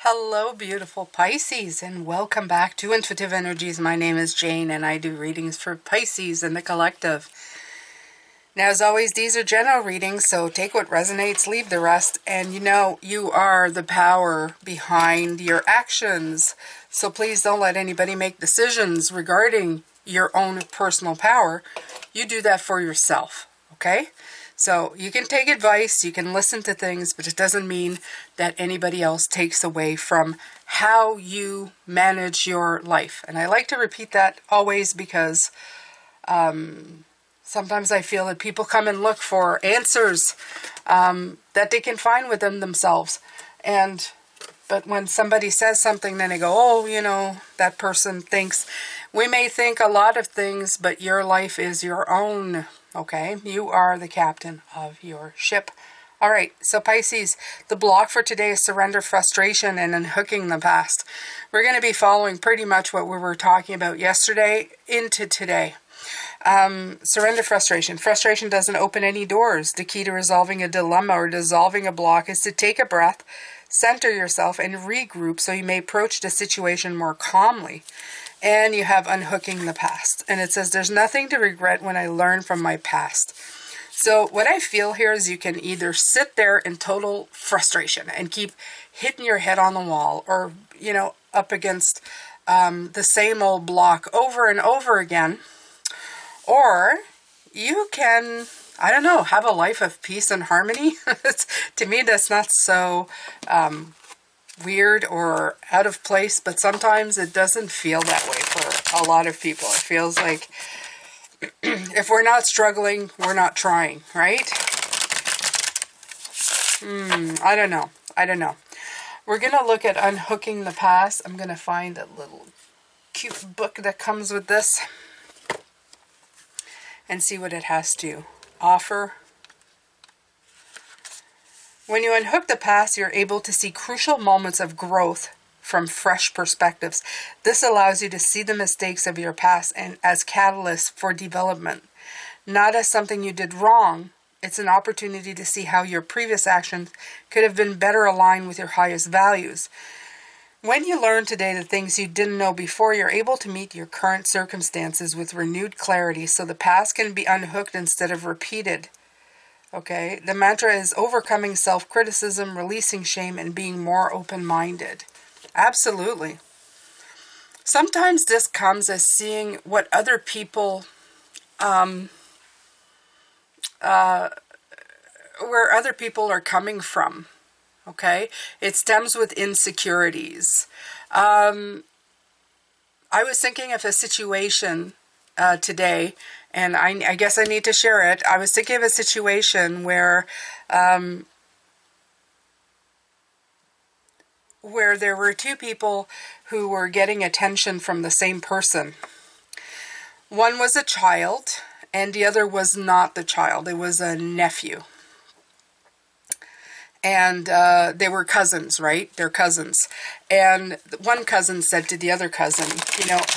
Hello, beautiful Pisces, and welcome back to Intuitive Energies. My name is Jane, and I do readings for Pisces in the collective. Now, as always, these are general readings, so take what resonates, leave the rest, and you are the power behind your actions. So please don't let anybody make decisions regarding your own personal power. You do that for yourself, okay? So you can take advice, you can listen to things, but it doesn't mean that anybody else takes away from how you manage your life. And I like to repeat that always because sometimes I feel that people come and look for answers that they can find within themselves. But when somebody says something, then they go, oh, that person thinks. We may think a lot of things, but your life is your own. Okay, you are the captain of your ship. All right, so Pisces, the block for today is surrender, frustration, and unhooking the past. We're going to be following pretty much what we were talking about yesterday into today. Surrender, frustration. Frustration doesn't open any doors. The key to resolving a dilemma or dissolving a block is to take a breath, center yourself, and regroup so you may approach the situation more calmly. And you have unhooking the past. And it says, there's nothing to regret when I learn from my past. So what I feel here is you can either sit there in total frustration and keep hitting your head on the wall or, up against the same old block over and over again. Or you can, have a life of peace and harmony. To me, that's not so weird or out of place, but sometimes it doesn't feel that way for a lot of people. It feels like if we're not struggling, we're not trying, right? I don't know. We're going to look at unhooking the past. I'm going to find a little cute book that comes with this and see what it has to offer. When you unhook the past, you're able to see crucial moments of growth from fresh perspectives. This allows you to see the mistakes of your past and as catalysts for development. Not as something you did wrong, it's an opportunity to see how your previous actions could have been better aligned with your highest values. When you learn today the things you didn't know before, you're able to meet your current circumstances with renewed clarity so the past can be unhooked instead of repeated. Okay, the mantra is overcoming self-criticism, releasing shame, and being more open-minded. Absolutely. Sometimes this comes as seeing what other people, where other people are coming from. Okay, it stems with insecurities. I was thinking of a situation today, and I guess I need to share it. I was thinking of a situation where there were two people who were getting attention from the same person. One was a child, and the other was not the child. It was a nephew. And they were cousins, right? They're cousins. And one cousin said to the other cousin,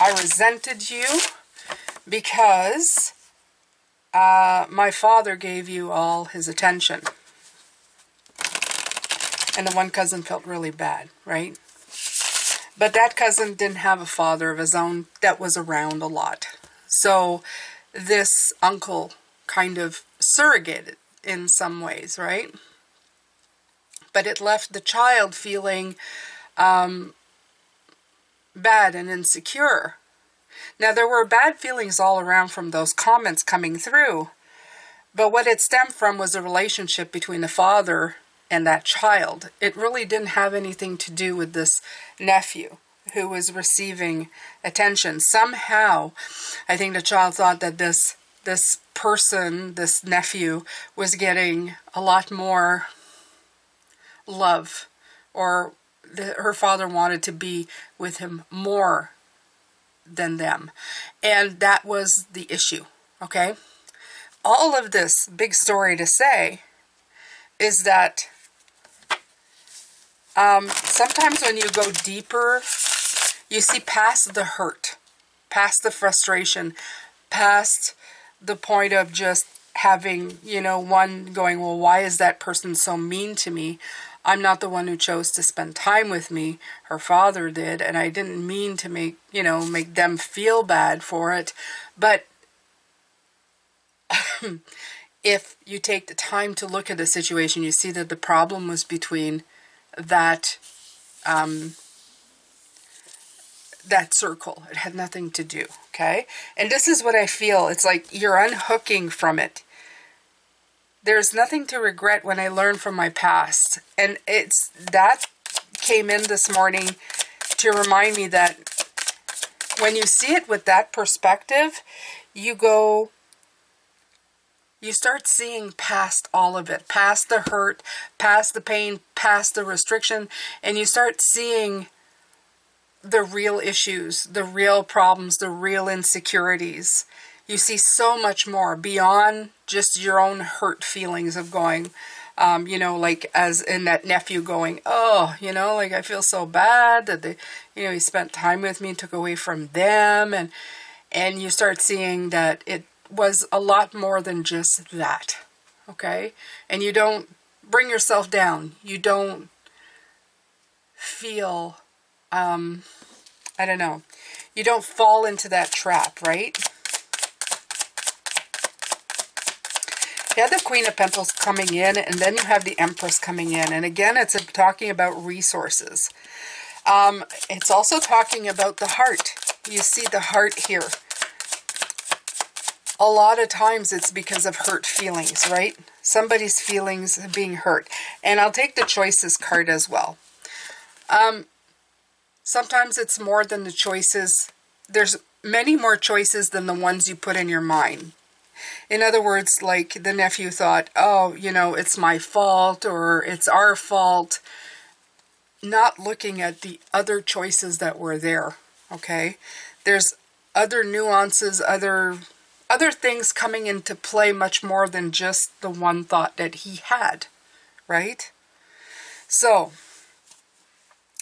I resented you because my father gave you all his attention. And the one cousin felt really bad, right? But that cousin didn't have a father of his own that was around a lot. So this uncle kind of surrogated in some ways, right? But it left the child feeling bad and insecure. Now, there were bad feelings all around from those comments coming through, but what it stemmed from was a relationship between the father and that child. It really didn't have anything to do with this nephew who was receiving attention. Somehow, I think the child thought that this person, this nephew, was getting a lot more love, or her father wanted to be with him more than them. And that was the issue, okay? All of this big story to say is that sometimes when you go deeper, you see past the hurt, past the frustration, past the point of just having, one going, well, why is that person so mean to me? I'm not the one who chose to spend time with me. Her father did, and I didn't mean to make, you know, make them feel bad for it. But if you take the time to look at the situation, you see that the problem was between that that circle. It had nothing to do, okay? And this is what I feel. It's like you're unhooking from it. There's nothing to regret when I learned from my past. And it's that came in this morning to remind me that when you see it with that perspective, you start seeing past all of it, past the hurt, past the pain, past the restriction, and you start seeing the real issues, the real problems, the real insecurities. You see so much more beyond just your own hurt feelings of going, you know, like as in that nephew going, oh, you know, like I feel so bad that they, you know, he spent time with me and took away from them. And you start seeing that it was a lot more than just that. Okay. And you don't bring yourself down. You don't feel, I don't know. You don't fall into that trap, right? You have the Queen of Pentacles coming in, and then you have the Empress coming in. And again, it's talking about resources. It's also talking about the heart. You see the heart here. A lot of times it's because of hurt feelings, right? Somebody's feelings being hurt. And I'll take the Choices card as well. Sometimes it's more than the choices. There's many more choices than the ones you put in your mind. In other words, like the nephew thought, oh, you know, it's my fault or it's our fault. Not looking at the other choices that were there, okay? There's other nuances, other things coming into play much more than just the one thought that he had, right? So,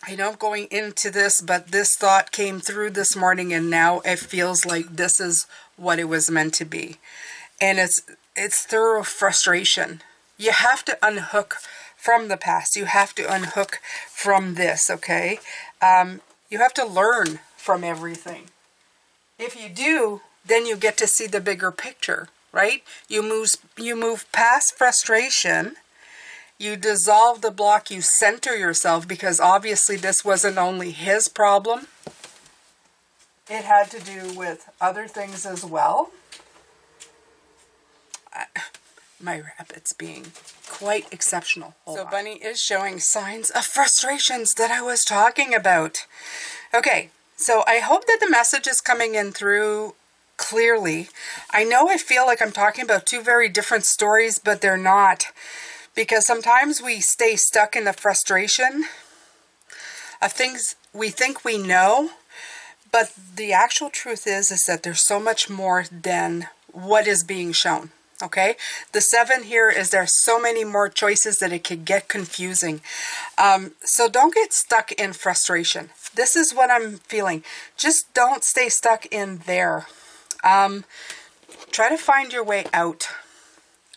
I know I'm going into this, but this thought came through this morning and now it feels like this is what it was meant to be. And it's thorough frustration. You have to unhook from the past. You have to unhook from this, okay? You have to learn from everything. If you do, then you get to see the bigger picture, right? You move past frustration. You dissolve the block. You center yourself, because obviously this wasn't only his problem. It had to do with other things as well. My rabbit's being quite exceptional. So Bunny is showing signs of frustrations that I was talking about. Okay, so I hope that the message is coming in through clearly. I know I feel like I'm talking about two very different stories, but they're not. Because sometimes we stay stuck in the frustration of things we think we know, but the actual truth is that there's so much more than what is being shown. Okay, the 7 here is there's so many more choices that it could get confusing. So don't get stuck in frustration. This is what I'm feeling. Just don't stay stuck in there. Try to find your way out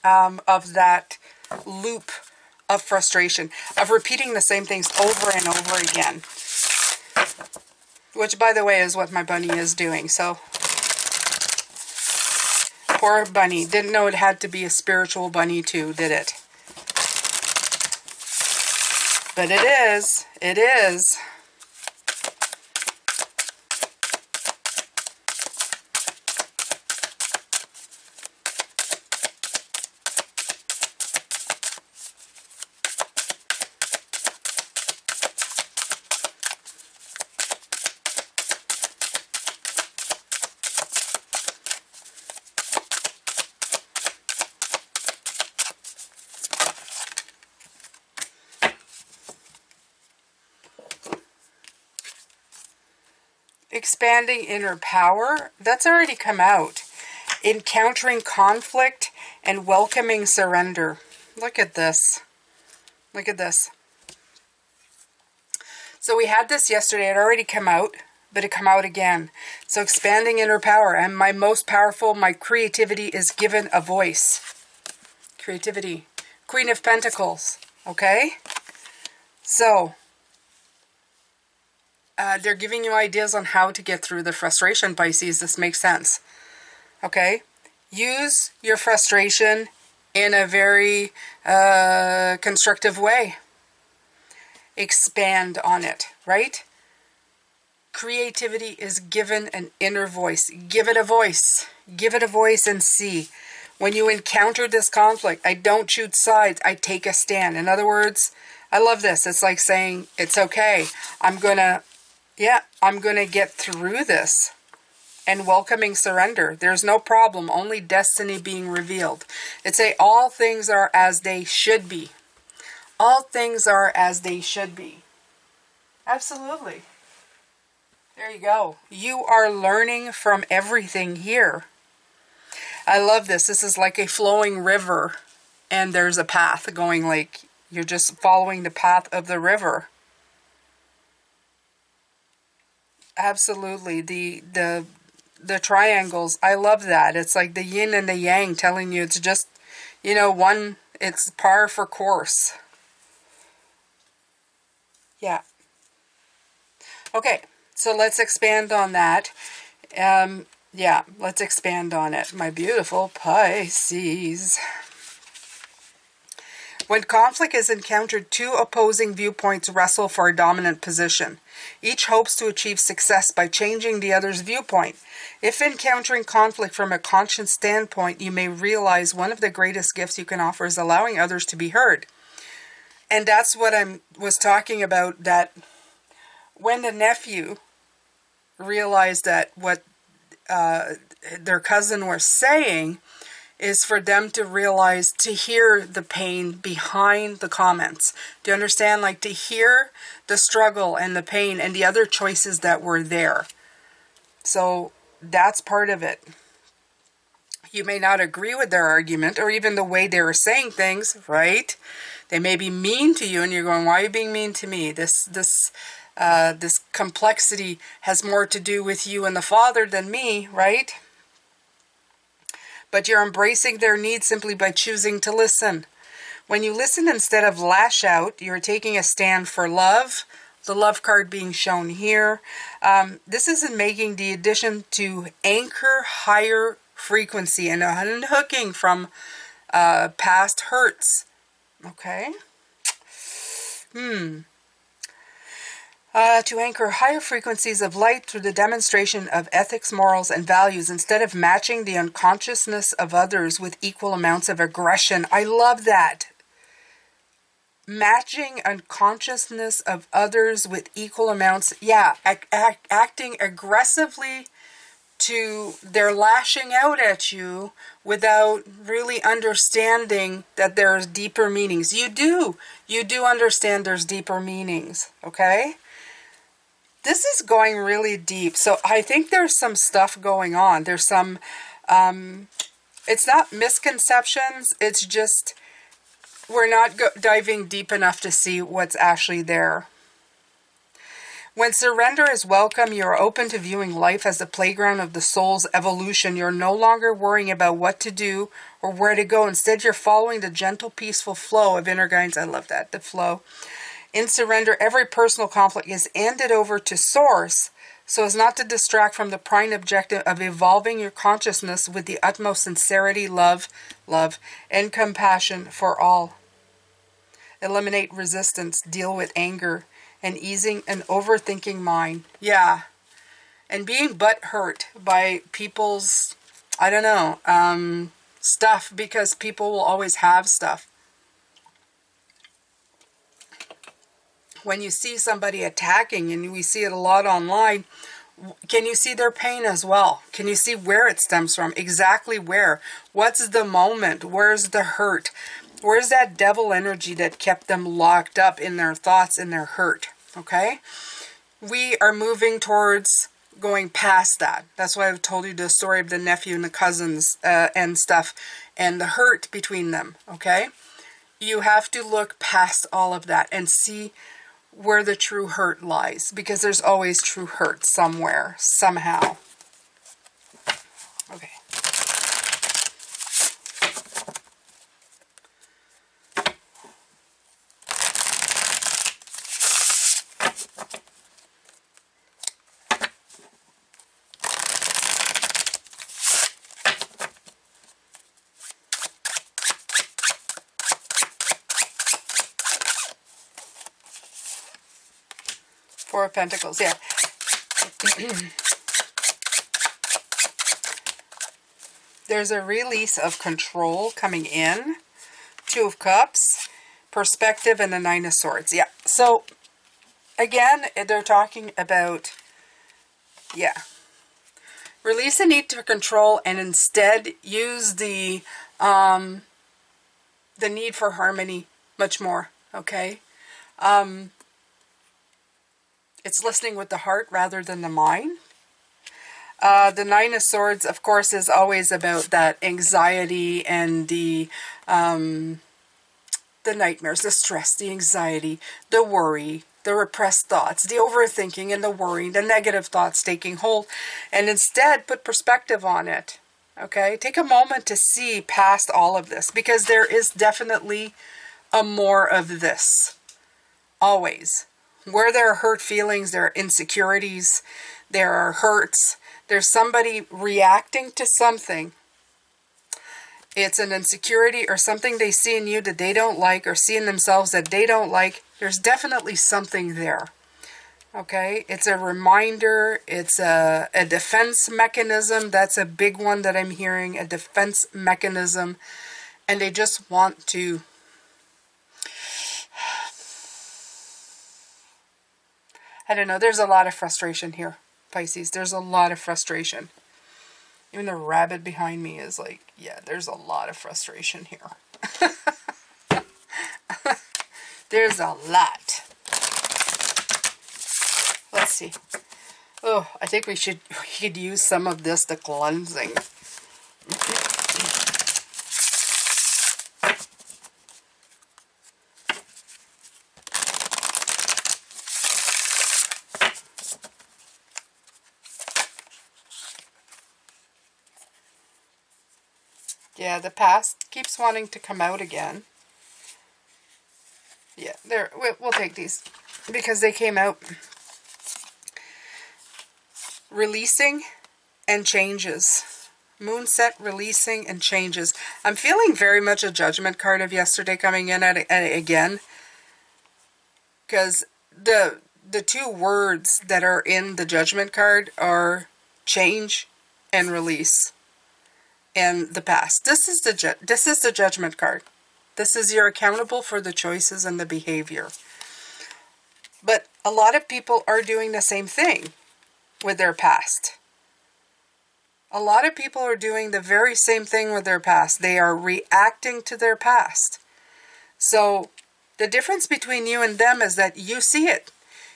of that loop of frustration, of repeating the same things over and over again. Which, by the way, is what my bunny is doing. So poor bunny. Didn't know it had to be a spiritual bunny too, did it? But it is. It is. Expanding inner power, that's already come out. Encountering conflict and welcoming surrender. Look at this. Look at this. So we had this yesterday. It already come out, but it come out again. So expanding inner power. And my most powerful, my creativity is given a voice. Creativity. Queen of Pentacles. Okay? So, they're giving you ideas on how to get through the frustration, Pisces. This makes sense. Okay? Use your frustration in a very constructive way. Expand on it, right? Creativity is given an inner voice. Give it a voice. Give it a voice and see. When you encounter this conflict, I don't choose sides. I take a stand. In other words, I love this. It's like saying, it's okay. I'm going to get through this. And welcoming surrender. There's no problem. Only destiny being revealed. It's a all things are as they should be. All things are as they should be. Absolutely. There you go. You are learning from everything here. I love this. This is like a flowing river. And there's a path going, like you're just following the path of the river. Absolutely. The triangles, I love that. It's like the yin and the yang telling you it's just, one, it's par for course. Yeah. Okay, so let's expand on that. Yeah, let's expand on it. My beautiful Pisces. When conflict is encountered, two opposing viewpoints wrestle for a dominant position. Each hopes to achieve success by changing the other's viewpoint. If encountering conflict from a conscious standpoint, you may realize one of the greatest gifts you can offer is allowing others to be heard. And that's what I was talking about, that when the nephew realized that what their cousin was saying is for them to realize, to hear the pain behind the comments. Do you understand? Like to hear the struggle and the pain and the other choices that were there. So that's part of it. You may not agree with their argument or even the way they were saying things, right? They may be mean to you and you're going, why are you being mean to me? This complexity has more to do with you and the Father than me, right? But you're embracing their needs simply by choosing to listen. When you listen instead of lash out, you're taking a stand for love. The love card being shown here. This is in making the addition to anchor higher frequency and unhooking from past hurts. Okay. To anchor higher frequencies of light through the demonstration of ethics, morals, and values instead of matching the unconsciousness of others with equal amounts of aggression. I love that. Matching unconsciousness of others with equal amounts. Yeah, acting aggressively to they're lashing out at you without really understanding that there's deeper meanings. You do understand there's deeper meanings, okay? This is going really deep. So I think there's some stuff going on. There's some, it's not misconceptions. It's just, we're not diving deep enough to see what's actually there. When surrender is welcome, you're open to viewing life as the playground of the soul's evolution. You're no longer worrying about what to do or where to go. Instead, you're following the gentle, peaceful flow of inner guidance. I love that, the flow. In surrender, every personal conflict is handed over to Source so as not to distract from the prime objective of evolving your consciousness with the utmost sincerity, love, and compassion for all. Eliminate resistance, deal with anger, and easing an overthinking mind. Yeah. And being butthurt by people's, stuff, because people will always have stuff. When you see somebody attacking, and we see it a lot online, can you see their pain as well? Can you see where it stems from? Exactly where? What's the moment? Where's the hurt? Where's that devil energy that kept them locked up in their thoughts and their hurt? Okay? We are moving towards going past that. That's why I've told you the story of the nephew and the cousins and stuff, and the hurt between them. Okay? You have to look past all of that and see where the true hurt lies, because there's always true hurt somewhere, somehow. Okay. Four of Pentacles, yeah. There's a release of control coming in. Two of Cups, perspective, and the Nine of Swords. Yeah. So, again, they're talking about, yeah, release the need to control and instead use the need for harmony much more, okay? It's listening with the heart rather than the mind. The Nine of Swords, of course, is always about that anxiety and the nightmares, the stress, the anxiety, the worry, the repressed thoughts, the overthinking and the worrying, the negative thoughts taking hold, and instead put perspective on it. Okay? Take a moment to see past all of this, because there is definitely a more of this. Always. Where there are hurt feelings, there are insecurities, there are hurts, there's somebody reacting to something. It's an insecurity or something they see in you that they don't like, or see in themselves that they don't like. There's definitely something there. Okay? It's a reminder. It's a defense mechanism. That's a big one that I'm hearing. A defense mechanism. And they just want to... I don't know. There's a lot of frustration here, Pisces. There's a lot of frustration. Even the rabbit behind me is like, yeah, there's a lot of frustration here. There's a lot. Let's see. Oh, I think we could use some of this, the cleansing. Yeah, the past keeps wanting to come out again. Yeah, there. We'll take these because they came out. Releasing and changes. Moon set, releasing and changes. I'm feeling very much a Judgment card of yesterday coming in at again. Because the two words that are in the Judgment card are change and release. And the past. This is the Judgment card. This is you're accountable for the choices and the behavior. But a lot of people are doing the same thing with their past. A lot of people are doing the very same thing with their past. They are reacting to their past. So the difference between you and them is that you see it.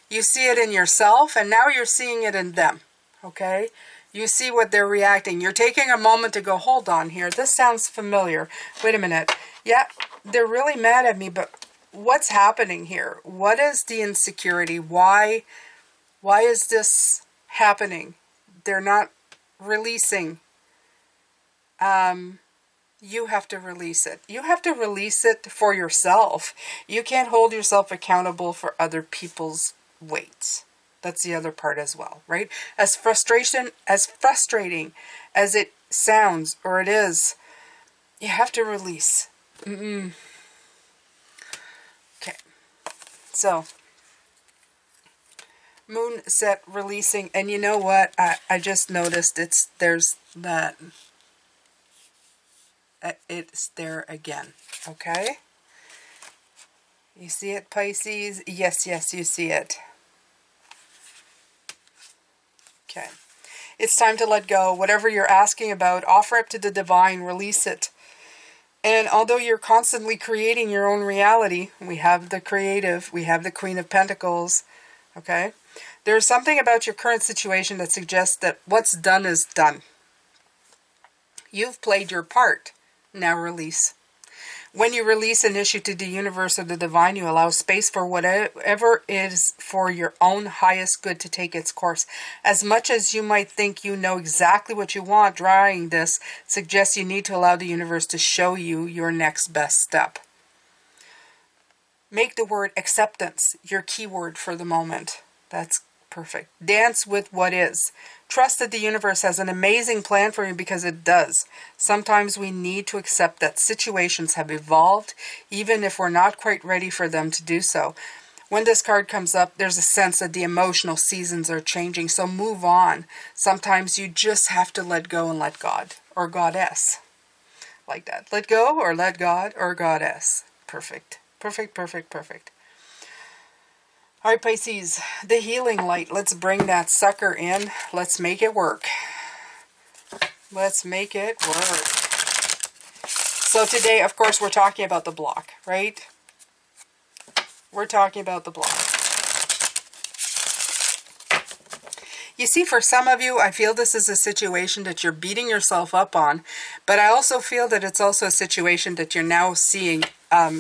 You see it in yourself, and now you're seeing it in them. Okay? You see what they're reacting. You're taking a moment to go, hold on here. This sounds familiar. Wait a minute. Yeah, they're really mad at me, but what's happening here? What is the insecurity? Why is this happening? They're not releasing. You have to release it. You have to release it for yourself. You can't hold yourself accountable for other people's weights. That's the other part as well, right? As frustrating as it sounds, or it is, you have to release. Okay. So, moon set, releasing, and you know what? I just noticed there's that. It's there again. Okay? You see it, Pisces? Yes, you see it. Okay. It's time to let go. Whatever you're asking about, offer it to the divine, release it. And although you're constantly creating your own reality, we have the creative, we have the Queen of Pentacles, okay? There's something about your current situation that suggests that what's done is done. You've played your part. Now release. When you release an issue to the universe or the divine, you allow space for whatever is for your own highest good to take its course. As much as you might think you know exactly what you want, drawing this suggests you need to allow the universe to show you your next best step. Make the word acceptance your keyword for the moment. That's perfect. Dance with what is. Trust that the universe has an amazing plan for you, because it does. Sometimes we need to accept that situations have evolved, even if we're not quite ready for them to do so. when this card comes up, there's a sense that the emotional seasons are changing. So move on. Sometimes you just have to let go and let God or Goddess. Like that. Let go or let God or Goddess. Perfect. Perfect, perfect, perfect. All right, Pisces, the healing light. Let's bring that sucker in. Let's make it work. Let's make it work. So today, of course, we're talking about the block, right? We're talking about the block. You see, for some of you, I feel this is a situation that you're beating yourself up on, but I also feel that it's also a situation that you're now seeing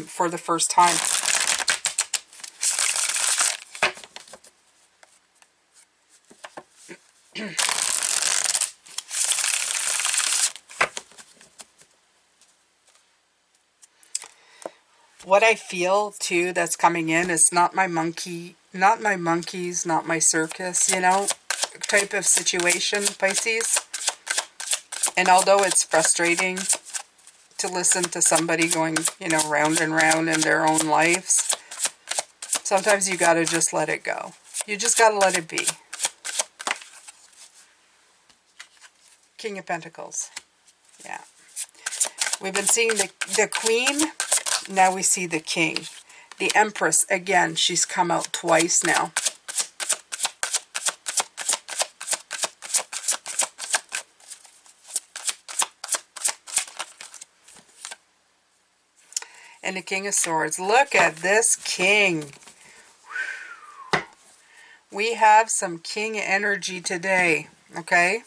for the first time. What I feel too that's coming in is not my monkey, not my monkeys, not my circus, you know, type of situation, Pisces. And although it's frustrating to listen to somebody going, you know, round and round in their own lives, sometimes you gotta just let it go. You just gotta let it be. King of Pentacles. Yeah. We've been seeing the Queen. Now we see the King. The Empress, again, she's come out twice now. And the King of Swords. Look at this King. We have some King energy today, okay?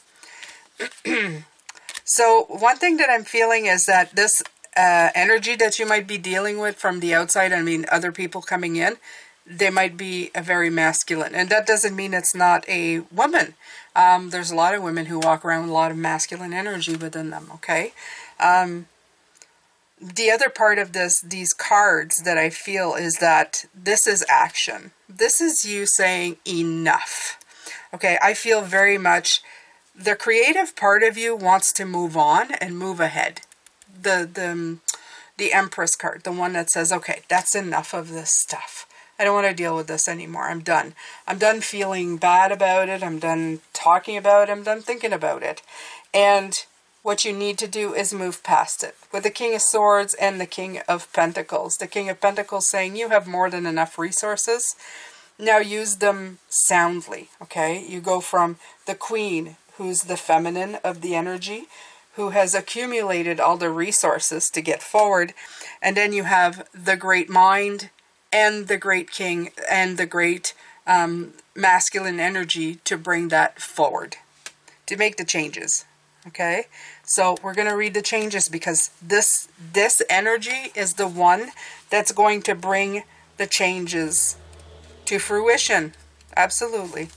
So one thing that I'm feeling is that this energy that you might be dealing with from the outside, I mean other people coming in, they might be a very masculine. And that doesn't mean it's not a woman. There's a lot of women who walk around with a lot of masculine energy within them, okay? The other part of these cards that I feel is that this is action. This is you saying enough. Okay, I feel very much the creative part of you wants to move on and move ahead. The Empress card, the one that says, okay, that's enough of this stuff. I don't want to deal with this anymore. I'm done. I'm done feeling bad about it. I'm done talking about it. I'm done thinking about it. And what you need to do is move past it. With the King of Swords and the King of Pentacles. The King of Pentacles saying you have more than enough resources. Now use them soundly, okay? You go from the Queen, who's the feminine of the energy, who has accumulated all the resources to get forward. And then you have the Great Mind and the Great King and the Great masculine energy to bring that forward, to make the changes. Okay, so we're going to read the changes because this energy is the one that's going to bring the changes to fruition. Absolutely.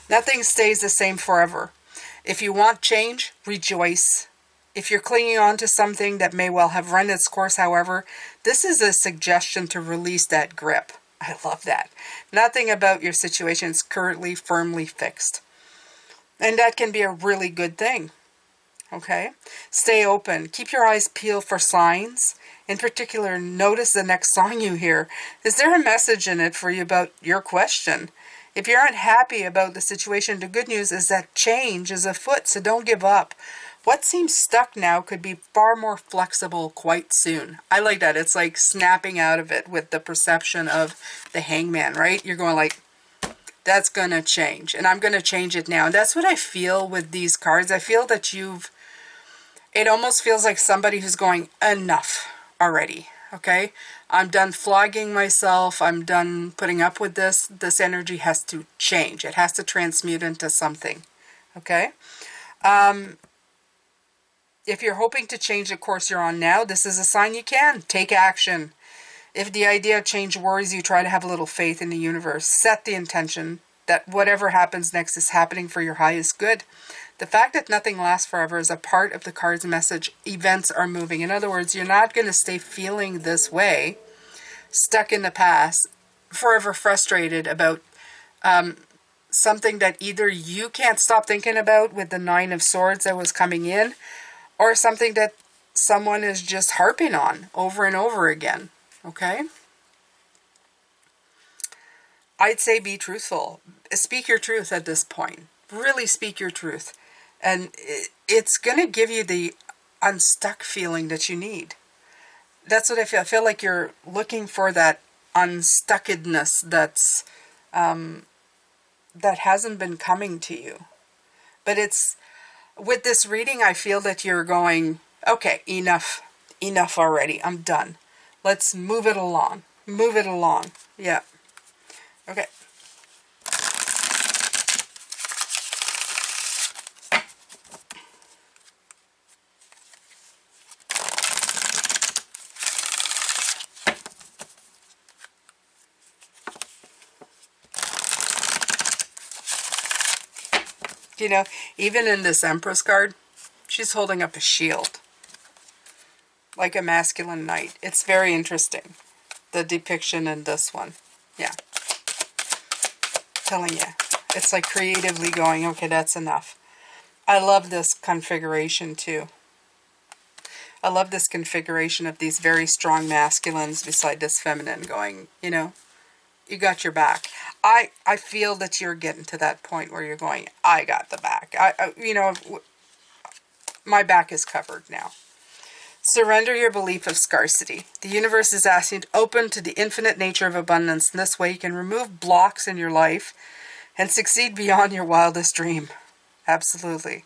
Nothing stays the same forever. If you want change, rejoice. If you're clinging on to something that may well have run its course, however, this is a suggestion to release that grip. I love that. Nothing about your situation is currently firmly fixed. And that can be a really good thing. Okay, stay open. Keep your eyes peeled for signs. In particular, notice the next song you hear. Is there a message in it for you about your question? If you're unhappy about the situation, the good news is that change is afoot, so don't give up. What seems stuck now could be far more flexible quite soon. I like that. It's like snapping out of it with the perception of the Hangman, right? You're going like, that's going to change, and I'm going to change it now. And that's what I feel with these cards. I feel that it almost feels like somebody who's going, enough already, okay? I'm done flogging myself. I'm done putting up with this. This energy has to change. It has to transmute into something, okay? If you're hoping to change the course you're on now, this is a sign you can. Take action. If the idea of change worries you, try to have a little faith in the universe. Set the intention that whatever happens next is happening for your highest good. The fact that nothing lasts forever is a part of the card's message. Events are moving. In other words, you're not going to stay feeling this way, stuck in the past, forever frustrated about something that either you can't stop thinking about with the Nine of Swords that was coming in, or something that someone is just harping on over and over again. Okay? I'd say be truthful. Speak your truth at this point. Really speak your truth. And it's going to give you the unstuck feeling that you need. That's what I feel. I feel like you're looking for that unstuckedness that's that hasn't been coming to you. But it's with this reading, I feel that you're going, okay, enough already. I'm done. Let's move it along. Move it along. Yeah. Okay. You know, even in this Empress card, she's holding up a shield. Like a masculine knight. It's very interesting. The depiction in this one. Yeah. Telling you. It's like creatively going, okay, that's enough. I love this configuration too. I love this configuration of these very strong masculines beside this feminine going, you know, you got your back. I feel that you're getting to that point where you're going, I got the back. You know, my back is covered now. Surrender your belief of scarcity. The universe is asking you to open to the infinite nature of abundance. In this way, you can remove blocks in your life and succeed beyond your wildest dream. Absolutely.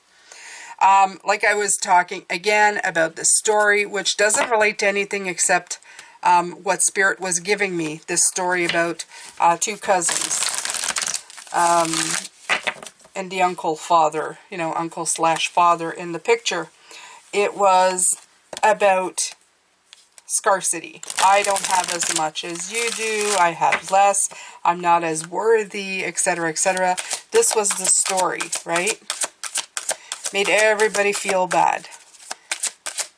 Like I was talking again about the story, which doesn't relate to anything except what Spirit was giving me. This story about two cousins and the uncle/father, you know, uncle/father in the picture. It was about scarcity. I don't have as much as you do. I have less. I'm not as worthy, etc., etc. This was the story, right? Made everybody feel bad.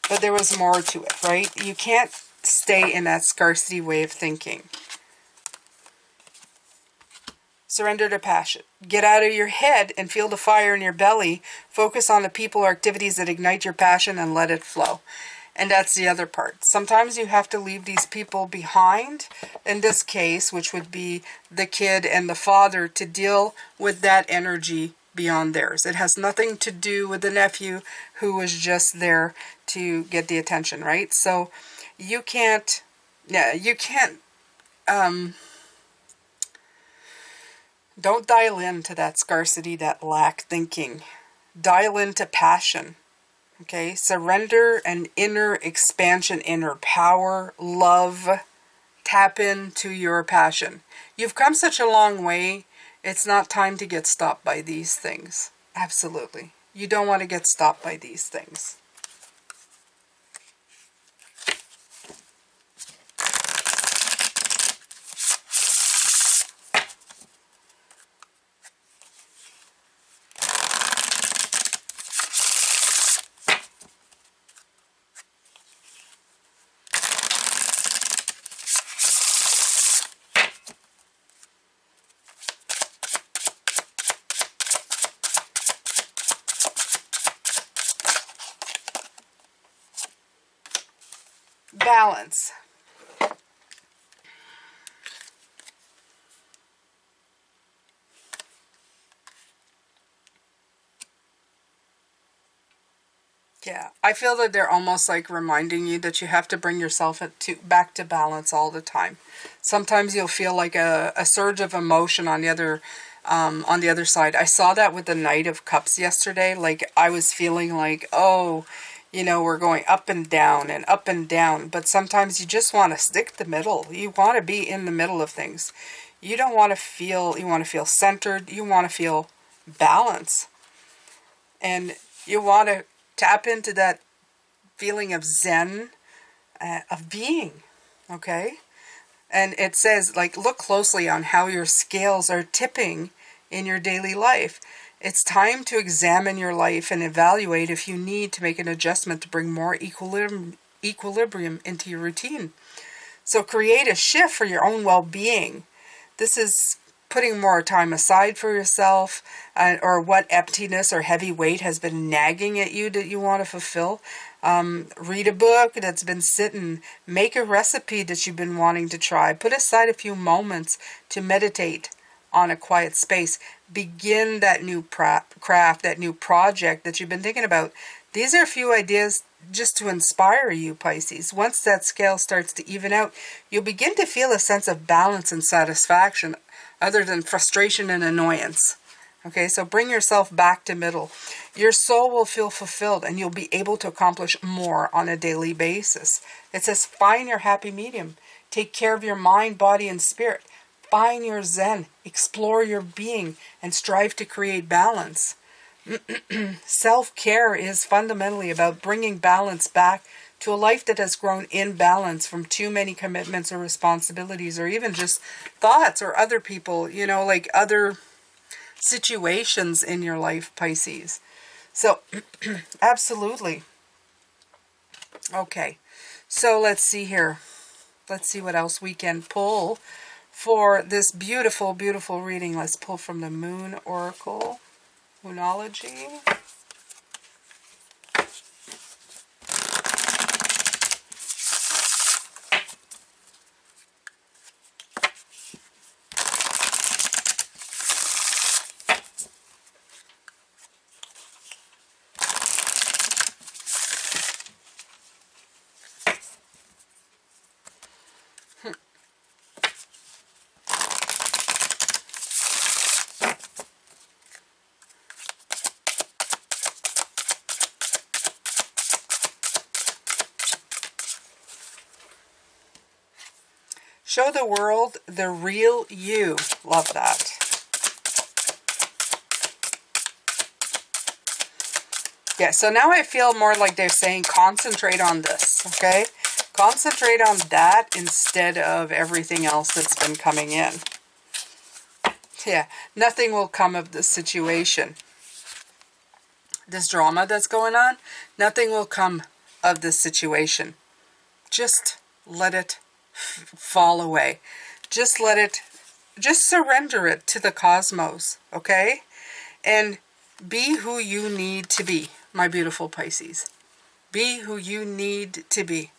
But there was more to it, right? You can't stay in that scarcity way of thinking. Surrender to passion. Get out of your head and feel the fire in your belly. Focus on the people or activities that ignite your passion and let it flow. And that's the other part. Sometimes you have to leave these people behind, in this case, which would be the kid and the father, to deal with that energy beyond theirs. It has nothing to do with the nephew who was just there to get the attention, right? So you can't, don't dial into that scarcity, that lack thinking. Dial into passion. Okay, surrender and inner expansion, inner power, love. Tap into your passion. You've come such a long way. It's not time to get stopped by these things. Absolutely. You don't want to get stopped by these things. Balance. Yeah, I feel that they're almost like reminding you that you have to bring yourself back to balance all the time. Sometimes you'll feel like a surge of emotion on the other side. I saw that with the Knight of Cups yesterday. Like I was feeling like, oh, you know, we're going up and down and up and down. But sometimes you just want to stick the middle. You want to be in the middle of things. You don't want to feel, you want to feel centered. You want to feel balance. And you want to tap into that feeling of zen, of being, okay? And it says, like, look closely on how your scales are tipping in your daily life. It's time to examine your life and evaluate if you need to make an adjustment to bring more equilibrium into your routine. So create a shift for your own well-being. This is putting more time aside for yourself, or what emptiness or heavy weight has been nagging at you that you want to fulfill. Read a book that's been sitting. Make a recipe that you've been wanting to try. Put aside a few moments to meditate on a quiet space. Begin that new craft, that new project that you've been thinking about. These are a few ideas just to inspire you, Pisces. Once that scale starts to even out, you'll begin to feel a sense of balance and satisfaction other than frustration and annoyance. Okay, so bring yourself back to middle. Your soul will feel fulfilled and you'll be able to accomplish more on a daily basis. It says find your happy medium. Take care of your mind, body, and spirit. Find your zen. Explore your being and strive to create balance. Self-care is fundamentally about bringing balance back to a life that has grown imbalanced from too many commitments or responsibilities, or even just thoughts or other people, you know, like other situations in your life, Pisces. So, absolutely. Okay, so let's see here. Let's see what else we can pull for this beautiful, beautiful reading. Let's pull from the Moon Oracle. Moonology. Show the world the real you. Love that. Yeah, so now I feel more like they're saying concentrate on this, okay? Concentrate on that instead of everything else that's been coming in. Yeah, nothing will come of this situation. This drama that's going on, nothing will come of this situation. Just let it fall away. Just let it, just surrender it to the cosmos, okay? And be who you need to be, my beautiful Pisces. Be who you need to be.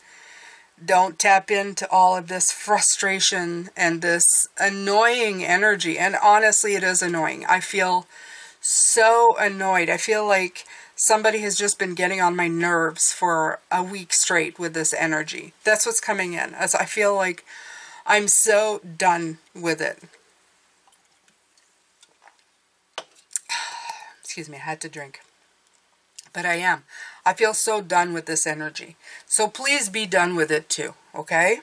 Don't tap into all of this frustration and this annoying energy. And honestly, it is annoying. I feel so annoyed. I feel like somebody has just been getting on my nerves for a week straight with this energy. That's what's coming in. As I feel like I'm so done with it. Excuse me, I had to drink. But I am. I feel so done with this energy. So please be done with it too, okay?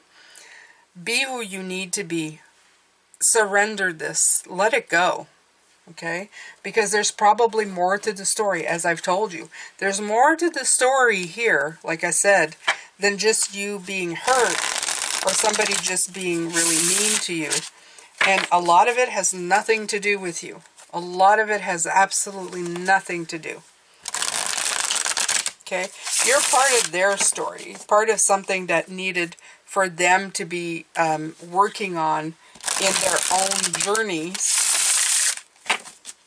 Be who you need to be. Surrender this. Let it go. Okay, because there's probably more to the story, as I've told you. There's more to the story here, like I said, than just you being hurt or somebody just being really mean to you. And a lot of it has nothing to do with you. A lot of it has absolutely nothing to do. Okay, you're part of their story, part of something that needed for them to be working on in their own journeys.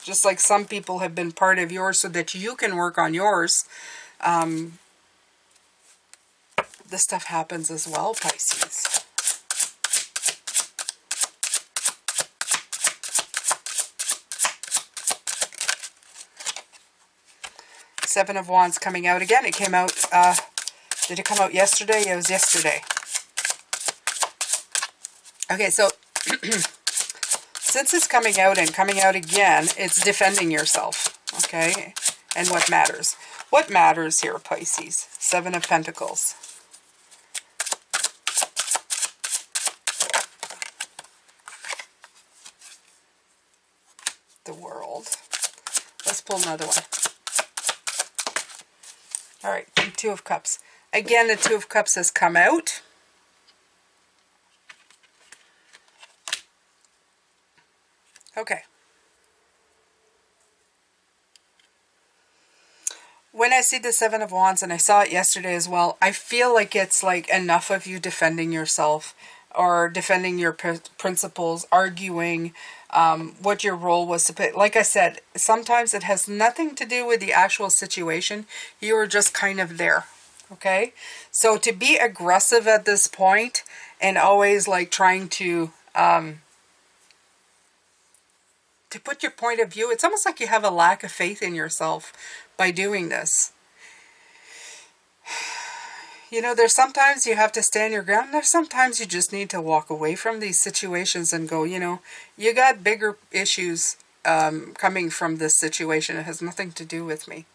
Just like some people have been part of yours so that you can work on yours. This stuff happens as well, Pisces. Seven of Wands coming out again. It came out, did it come out yesterday? It was yesterday. Okay, so since it's coming out and coming out again, it's defending yourself, okay? And what matters? What matters here, Pisces? Seven of Pentacles. The World. Let's pull another one. All right, Two of Cups. Again, the Two of Cups has come out. Okay. When I see the Seven of Wands, and I saw it yesterday as well, I feel like it's like enough of you defending yourself or defending your principles, arguing what your role was to play. Like I said, sometimes it has nothing to do with the actual situation. You were just kind of there. Okay? So to be aggressive at this point and always like trying to put your point of view, it's almost like you have a lack of faith in yourself by doing this. You know, there's sometimes you have to stand your ground. There's sometimes you just need to walk away from these situations and go, you know, you got bigger issues coming from this situation. It has nothing to do with me.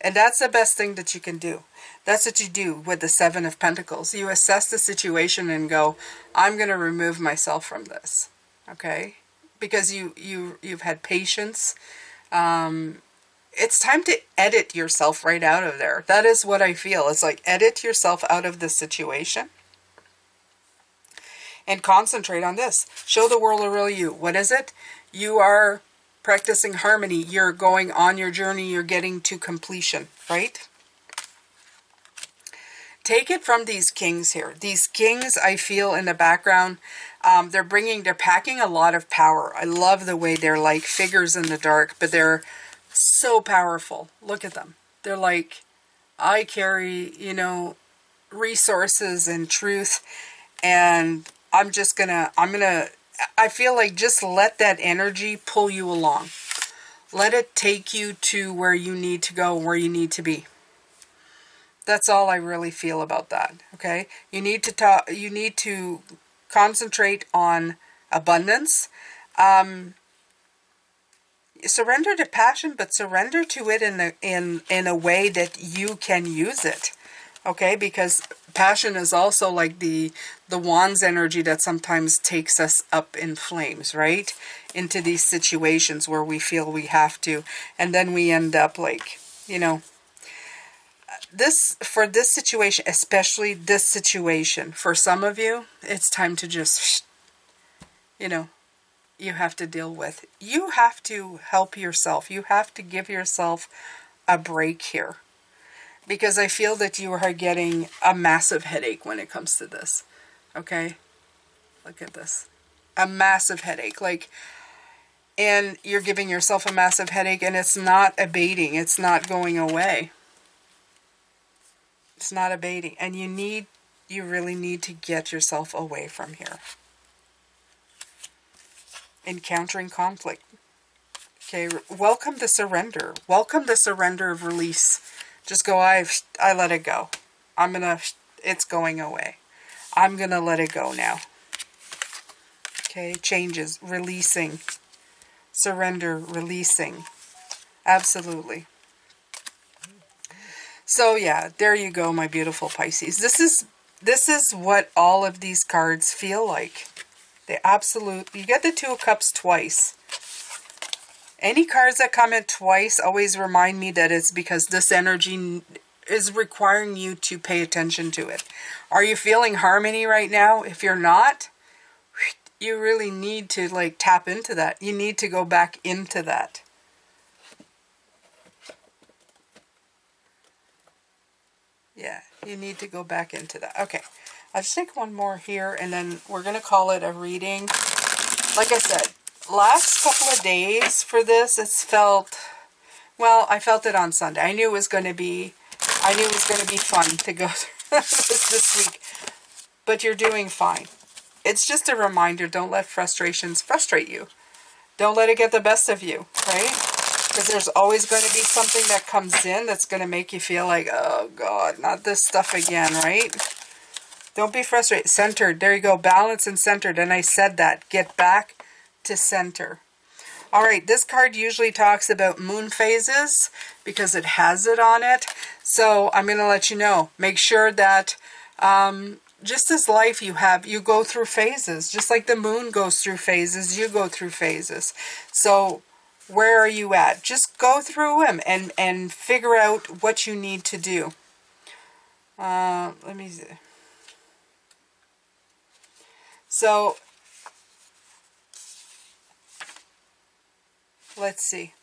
And that's the best thing that you can do. That's what you do with the Seven of Pentacles. You assess the situation and go, I'm going to remove myself from this. Okay? Because you've had patience. It's time to edit yourself right out of there. That is what I feel. It's like edit yourself out of the situation and concentrate on this. Show the world a real you. What is it? You are practicing harmony. You're going on your journey. You're getting to completion, right? Take it from these kings here. These kings, I feel in the background, they're packing a lot of power. I love the way they're like figures in the dark, but they're so powerful. Look at them. They're like, I carry, you know, resources and truth, and I feel like just let that energy pull you along. Let it take you to where you need to go, where you need to be. That's all I really feel about that, okay? You need to concentrate on abundance. Surrender to passion, but surrender to it in a way that you can use it. Okay, because passion is also like the wands energy that sometimes takes us up in flames, right? Into these situations where we feel we have to, and then we end up like, you know, for this situation, especially this situation, for some of you, it's time to just, you know, you have to deal with. You have to help yourself. You have to give yourself a break here. Because I feel that you are getting a massive headache when it comes to this. Okay? Look at this. A massive headache. Like, and you're giving yourself a massive headache and it's not abating. It's not going away. It's not abating. And you really need to get yourself away from here. Encountering conflict. Okay, welcome the surrender. Welcome the surrender of release. Just go, I let it go. It's going away. I'm going to let it go now. Okay, changes, releasing, surrender, releasing. Absolutely. So yeah, there you go, my beautiful Pisces. This is what all of these cards feel like. You get the Two of Cups twice. Any cards that come in twice always remind me that it's because this energy is requiring you to pay attention to it. Are you feeling harmony right now? If you're not, you really need to like tap into that. You need to go back into that. Yeah, you need to go back into that. Okay, I'll just take one more here and then we're going to call it a reading. Like I said, last couple of days for this, well, I felt it on Sunday. I knew it was going to be fun to go through this week. But you're doing fine. It's just a reminder, don't let frustrations frustrate you. Don't let it get the best of you, right? Because there's always going to be something that comes in that's going to make you feel like, oh God, not this stuff again, right? Don't be frustrated. Centered. There you go. Balanced and centered. And I said that. Get back to center. All right. This card usually talks about moon phases because it has it on it. So I'm going to let you know. Make sure that just as life you go through phases. Just like the moon goes through phases, you go through phases. So where are you at? Just go through them and figure out what you need to do. Let me see. So, let's see.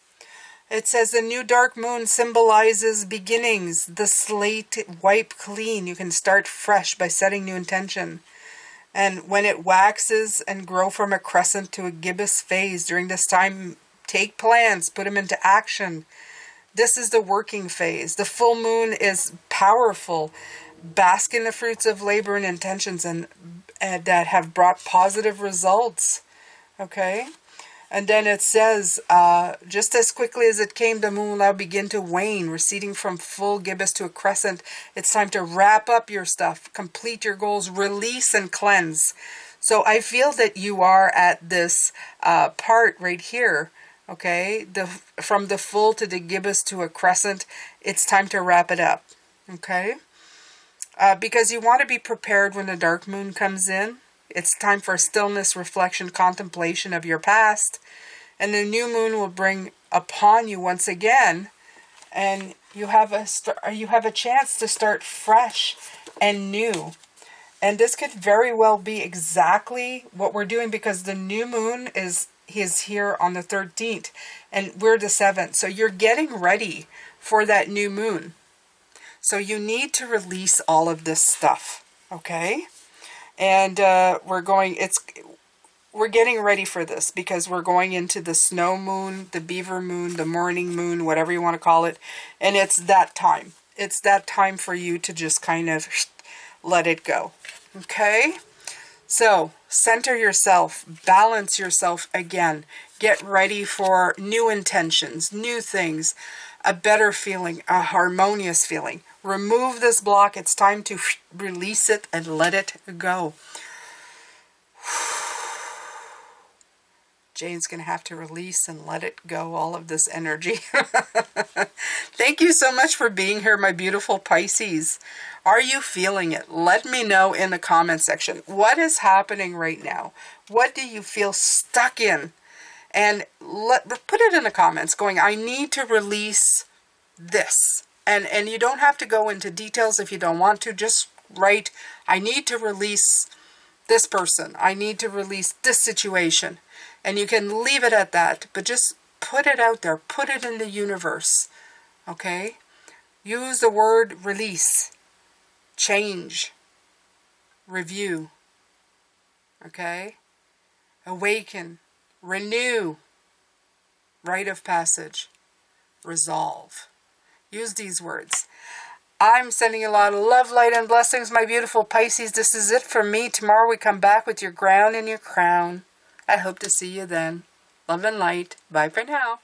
It says the new dark moon symbolizes beginnings. The slate wipe clean. You can start fresh by setting new intention. And when it waxes and grow from a crescent to a gibbous phase, during this time, take plans, put them into action. This is the working phase. The full moon is powerful. Bask in the fruits of labor and intentions and that have brought positive results. Okay? And then it says, just as quickly as it came, the moon will now begin to wane, receding from full gibbous to a crescent. It's time to wrap up your stuff, complete your goals, release and cleanse. So I feel that you are at this part right here, okay? From the full to the gibbous to a crescent, it's time to wrap it up, okay? Because you want to be prepared when the dark moon comes in. It's time for stillness, reflection, contemplation of your past. And the new moon will bring upon you once again. And you have a chance to start fresh and new. And this could very well be exactly what we're doing, because the new moon is here on the 13th. And we're the 7th. So you're getting ready for that new moon. So you need to release all of this stuff. Okay? And we're getting ready for this, because we're going into the snow moon, the beaver moon, the morning moon, whatever you want to call it. And it's that time. It's that time for you to just kind of let it go. Okay? So center yourself, balance yourself again. Get ready for new intentions, new things, a better feeling, a harmonious feeling. Remove this block. It's time to release it and let it go. Jane's going to have to release and let it go, all of this energy. Thank you so much for being here, my beautiful Pisces. Are you feeling it? Let me know in the comment section. What is happening right now? What do you feel stuck in? And put it in the comments going, I need to release this. And you don't have to go into details if you don't want to. Just write, I need to release this person. I need to release this situation. And you can leave it at that. But just put it out there. Put it in the universe. Okay? Use the word release. Change. Review. Okay? Awaken. Renew. Rite of passage. Resolve. Use these words. I'm sending a lot of love, light, and blessings, my beautiful Pisces. This is it for me. Tomorrow we come back with your ground and your crown. I hope to see you then. Love and light. Bye for now.